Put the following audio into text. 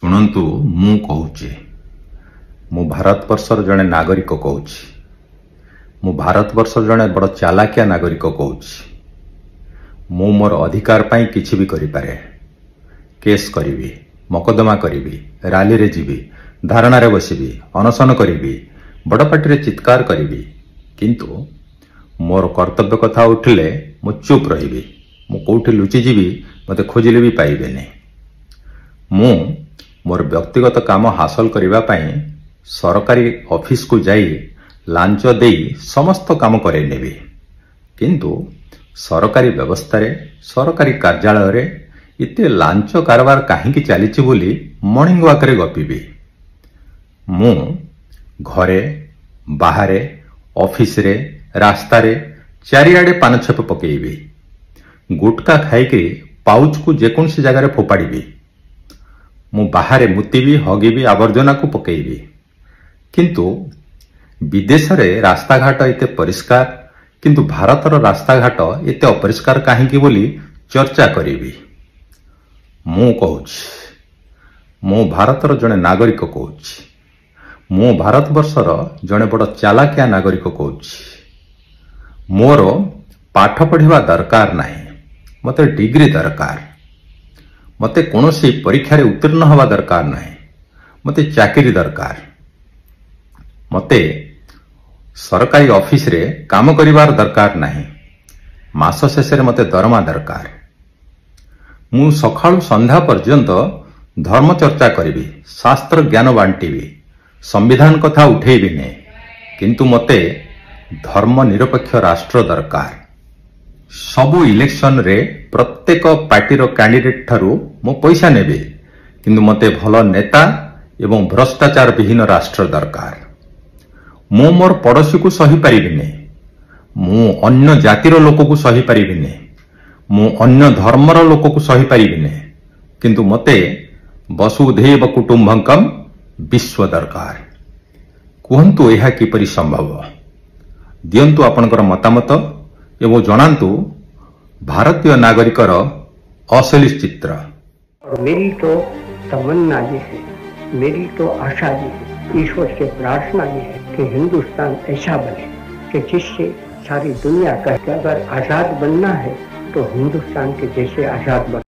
शुणु मु कहूची मु भारतवर्षर जड़े नागरिक कहूची मु भारतवर्षर जड़े बड़ चालाकिया नागरिक कहूची मु मोर अधिकार पाई किछि भी करि पारे। केस करिवि, मकदमा करिवि, रैली रे जीवी, धारणा रे बसिवि, अनशन करिवि, बड़ पार्टी रे चित्कार करिवि, किंतु मोर कर्तव्य कथा उठिले मु चुप रहिवि। मु कोठी लुचि जीवी, मते खोजिले भी पाइबेनी। मु मोर व्यक्तिगत काम हासिल करिबा पई सरकारी ऑफिस को जाई लांच देई समस्त काम करे नेबी, किंतु सरकारी व्यवस्था रे सरकारी कार्यालय रे इते लांच कारबार काहेकि चलीछि बोली मॉर्निंग वॉक रे गपिबी। मु घरे बाहरे ऑफिस रे रास्ता रे चारिआडे पान छप पकेइबी। गुटका खाइकि पाउच को जेकोसी जगह रे फोपाड़ीबी। मु बाहरे मुतिबी, हगिबी, आवर्जना को पकेइबी, किंतु विदेश रे रास्ता घाट एते परिष्कार, किंतु भारतर रास्ता घाट एते अपरिष्कार काहेकि बोली चर्चा करिबी। मु कहूछि मु भारतर जड़े नागरिक कहूछि, मु भारतवर्षर जड़े बड़ चालाकिया नागरिक कहूछि। मोर पाठ पढ़िबा दरकार नाही, मते डिग्री दरकार। मते कोनोसी परीक्षा रे उत्तीर्ण हवा दरकार नाही, मते चाकरी दरकार। मते सरकारी ऑफिस रे काम करिवार दरकार नाही, मास शेष रे मते दरमा दरकार। मु सखाळु संध्या पर्यंत धर्म चर्चा करिवि, शास्त्र ज्ञान बांटीबि, संविधान कथा उठेइबि ने, किंतु मते धर्म निरपेक्ष राष्ट्र दरकार। सबु इलेक्शन रे प्रत्येक पार्टी रो कैंडिडेट ठारू मो पैसा नेबे, किंतु मते भलो नेता एवं भ्रष्टाचार विहीन राष्ट्र दरकार। मु मोर पड़ोसी को सही पारिबिने, मु अन्य जातिर लोक को सही पारिबिने, मु अन्य धर्मर लोक को सही पारिबिने, किंतु मते वसुधैव कुटुंबकम विश्व दरकार। कुहंतु एहा किपरि संभव? दियंतु आपनकर मतामत एवं जनातु भारतीय नागरिकर असली चित्र। और मेरी तो तमन्ना ये है, मेरी तो आशा ये है, ईश्वर से प्रार्थना ये है कि हिंदुस्तान ऐसा बने कि जिससे सारी दुनिया कहे कि अगर आजाद बनना है तो हिंदुस्तान के जैसे आजाद बने।